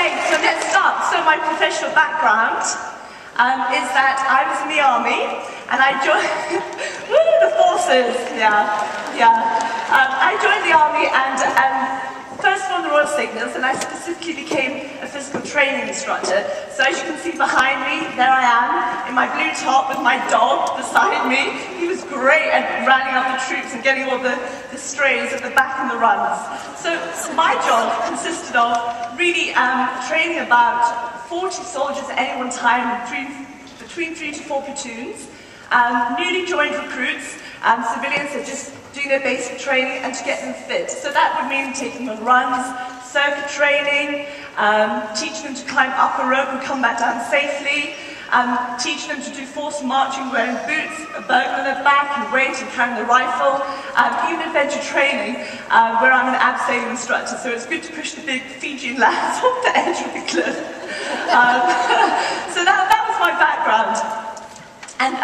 Okay, so let's start. So my professional background is that I was in the army, and I joined the forces. I joined the army, and first on the Royal Signals, and I specifically became a physical training instructor. So as you can see behind me, there I am in my blue top with my dog beside me. He was great at rallying up the troops and getting all the strays at the back and the runs. So my job consisted of really training about 40 soldiers at any one time, between 3 to 4 platoons, newly joined recruits, civilians are just doing their basic training, and to get them fit. So that would mean taking them on runs, circuit training, teaching them to climb up a rope and come back down safely, teaching them to do forced marching wearing boots, a burglar on their back and weight and carrying the rifle, even adventure training, where I'm an abseiling instructor, so it's good to push the big Fijian lads off the edge of the cliff. So that was my background. And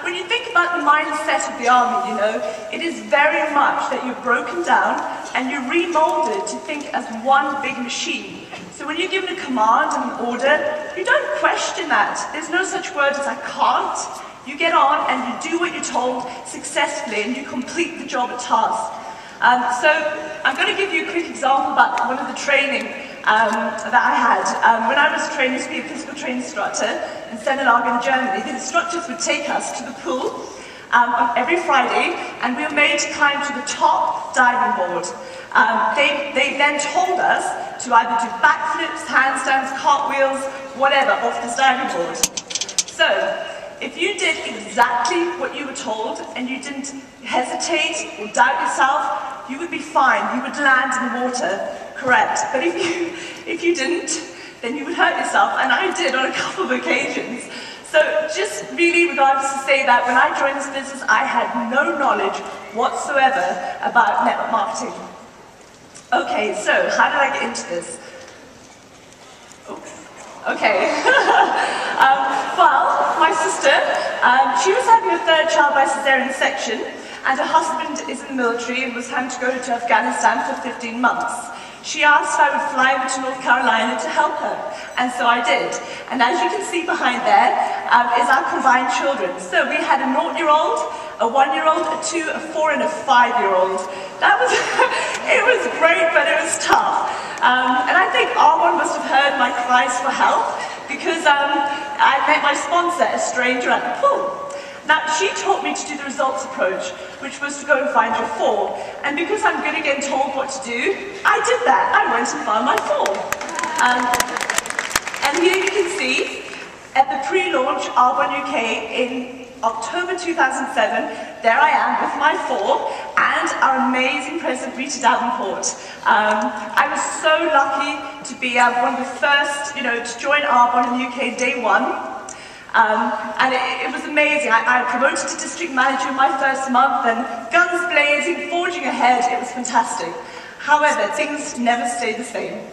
when you think about the mindset of the army, you know, it is very much that you're broken down and you're remolded to think as one big machine. So when you're given a command and an order, you don't question that. There's no such word as I can't. You get on and you do what you're told successfully and you complete the job at task. So I'm going to give you a quick example about one of the training that I had. When I was training to be a physical training instructor in Senelagen, Germany, the instructors would take us to the pool on every Friday, and we were made to climb to the top diving board. They then told us to either do backflips, handstands, cartwheels, whatever, off this diving board. So, if you did exactly what you were told and you didn't hesitate or doubt yourself, you would be fine. You would land in the water, correct. But if you didn't, then you would hurt yourself, and I did on a couple of occasions. So just really regardless to say that when I joined this business, I had no knowledge whatsoever about network marketing. Okay, so how did I get into this? Okay. Well, my sister, she was having a third child by cesarean section, and her husband is in the military and was having to go to Afghanistan for 15 months. She asked if I would fly over to North Carolina to help her, and so I did. And as you can see behind there is our combined children. So we had a 0-year-old, a 1-year-old, a 2, a 4, and a 5-year-old. That was, it was great, but it was tough. And I think Arbonne must have heard my cries for help, because I met my sponsor, a stranger, at the pool. Now, she taught me to do the results approach, which was to go and find your fall. And because I'm good at getting told what to do, I did that. I went and found my fall. And here you can see, at the pre-launch Arbonne UK in October 2007, there I am with my fall and our amazing president, Rita Davenport. I was so lucky to be one of the first, to join Arbonne in the UK day one. And it was amazing. I promoted to district manager in my first month, and guns blazing, forging ahead. It was fantastic. However, things never stayed the same.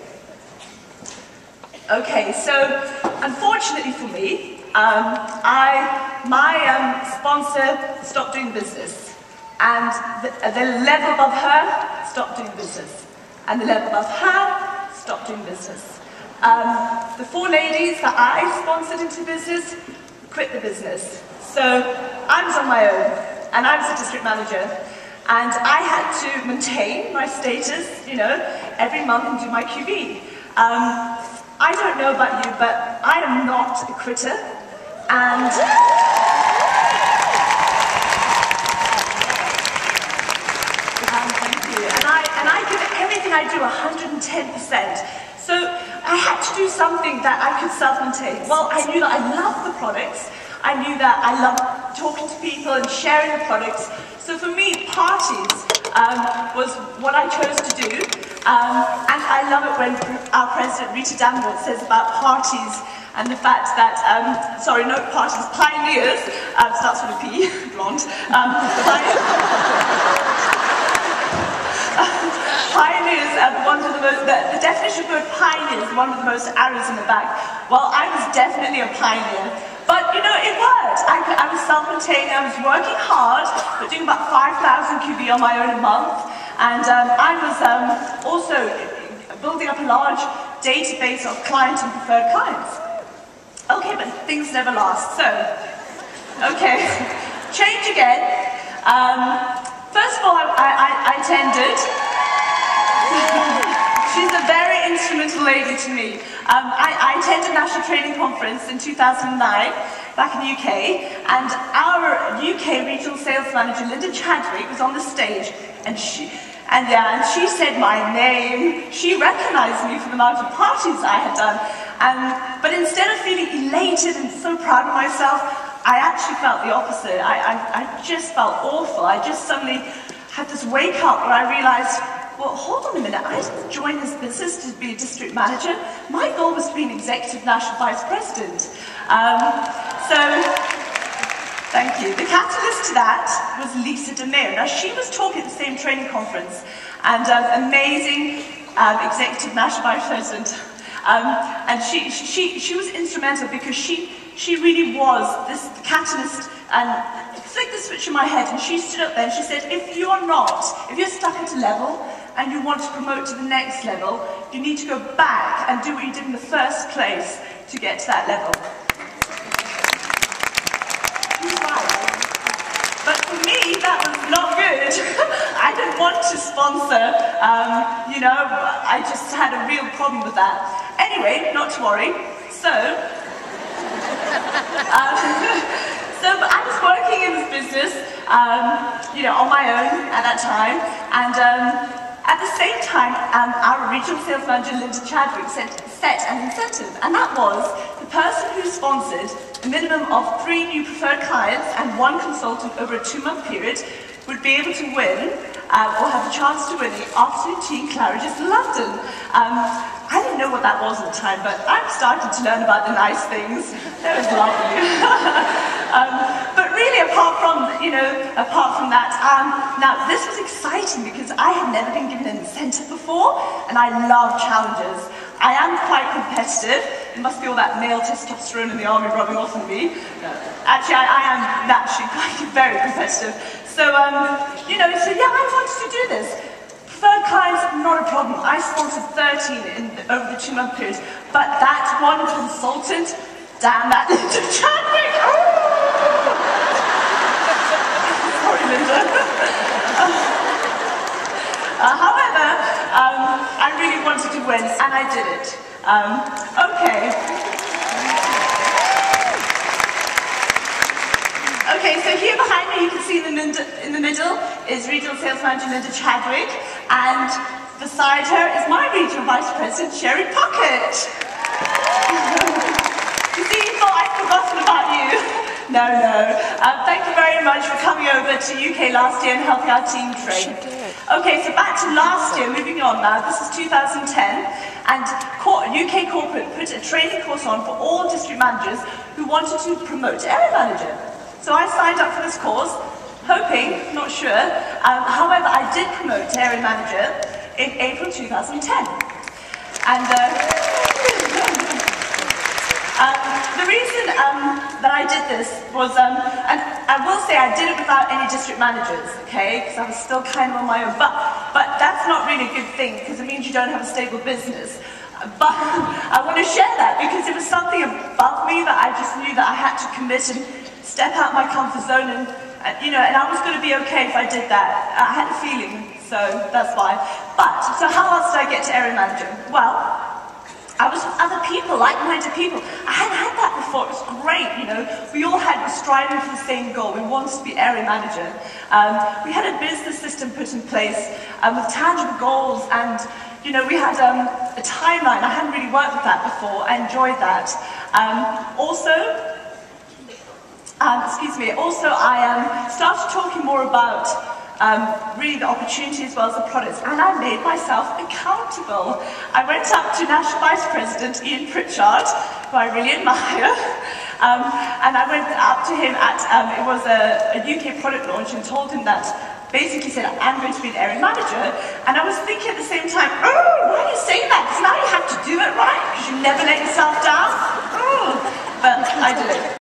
Okay, so unfortunately for me, my sponsor stopped doing business, and the level above her stopped doing business, and the level above her stopped doing business. The 4 ladies that I sponsored into business quit the business. So I was on my own, and I was a district manager, and I had to maintain my status, every month and do my QB. I don't know about you, but I am not a quitter, and thank you. And I give everything I do 110%. So I had to do something that I could self-maintain. Well, I knew that I loved the products. I knew that I loved talking to people and sharing the products. So for me, parties was what I chose to do. And I love it when our president, Rita Davenport, says about parties and the fact that, sorry, no parties, pioneers, starts with a P, blonde. Pioneers are one of the most, the definition of the word pioneer is one of the most arrows in the back. Well, I was definitely a pioneer. But, it worked. I was self-maintained, I was working hard, but doing about 5,000 QB on my own a month. And I was also building up a large database of client and preferred clients. Okay, but things never last, so, okay, change again. First of all, I attended. She's a very instrumental lady to me. I attended a national training conference in 2009, back in the UK, and our UK regional sales manager, Linda Chadwick, was on the stage, and she said my name. She recognized me for the amount of parties I had done. But instead of feeling elated and so proud of myself, I actually felt the opposite. I just felt awful. I just suddenly had this wake up where I realized, well, hold on a minute, I didn't join this business to be a district manager. My goal was to be an executive national vice president. So, thank you. The catalyst to that was Lisa DeMeo. Now, she was talking at the same training conference, and amazing executive national vice president. And she was instrumental because she really was this catalyst, and flicked the switch in my head, and she stood up there and she said, if you're stuck at a level and you want to promote to the next level, you need to go back and do what you did in the first place to get to that level. She's right. But for me, that was not good. I didn't want to sponsor, I just had a real problem with that. Anyway, not to worry. So, but I was working in this business, on my own at that time, and at the same time, our regional sales manager, Linda Chadwick, set an incentive, and that was the person who sponsored a minimum of 3 new preferred clients and 1 consultant over a 2-month period would be able to win, or have a chance to win, the afternoon tea in Claridge's London. I didn't know what that was at the time, but I'm starting to learn about the nice things. That was lovely. But really, apart from that, now this was exciting because I had never been given an incentive before, and I love challenges. I am quite competitive. It must be all that male testosterone in the army rubbing off on me. No. Actually, I am naturally very competitive. So, so yeah, I wanted to do this. Preferred clients, not a problem. I sponsored 13 over the 2-month period, but that one consultant, damn that Linda Chadwick! Sorry, Linda. However, I really wanted to win, and I did it. Okay. Okay, so here behind me, you can see in the middle is Regional Sales Manager Linda Chadwick, and beside her is my Regional Vice President, Sherry Puckett. You see, you thought I'd forgotten about you. No. Thank you very much for coming over to UK last year and helping our team train. Okay, so back to last year, moving on now. This is 2010, and UK Corporate put a training course on for all district managers who wanted to promote area manager. So I signed up for this course, hoping, not sure, however, I did promote to area manager in April 2010. And the reason that I did this was, and I will say I did it without any district managers, okay, because I was still kind of on my own, but that's not really a good thing, because it means you don't have a stable business. But I want to share that because it was something above me that I just knew that I had to commit and step out my comfort zone, and I was going to be okay if I did that. I had a feeling, so that's why. But, so how else did I get to area manager? Well, I was with other people, like-minded people. I hadn't had that before. It was great, We all were striving for the same goal. We wanted to be area manager. We had a business system put in place with tangible goals, and we had a timeline. I hadn't really worked with that before. I enjoyed that. Also, I started talking more about really the opportunity as well as the products, and I made myself accountable. I went up to National Vice President Ian Pritchard, who I really admire, and I went up to him at, it was a UK product launch, and told him that, basically said, I'm going to be an area manager, and I was thinking at the same time, why are you saying that? Because now you have to do it right, because you never let yourself down. But I did it.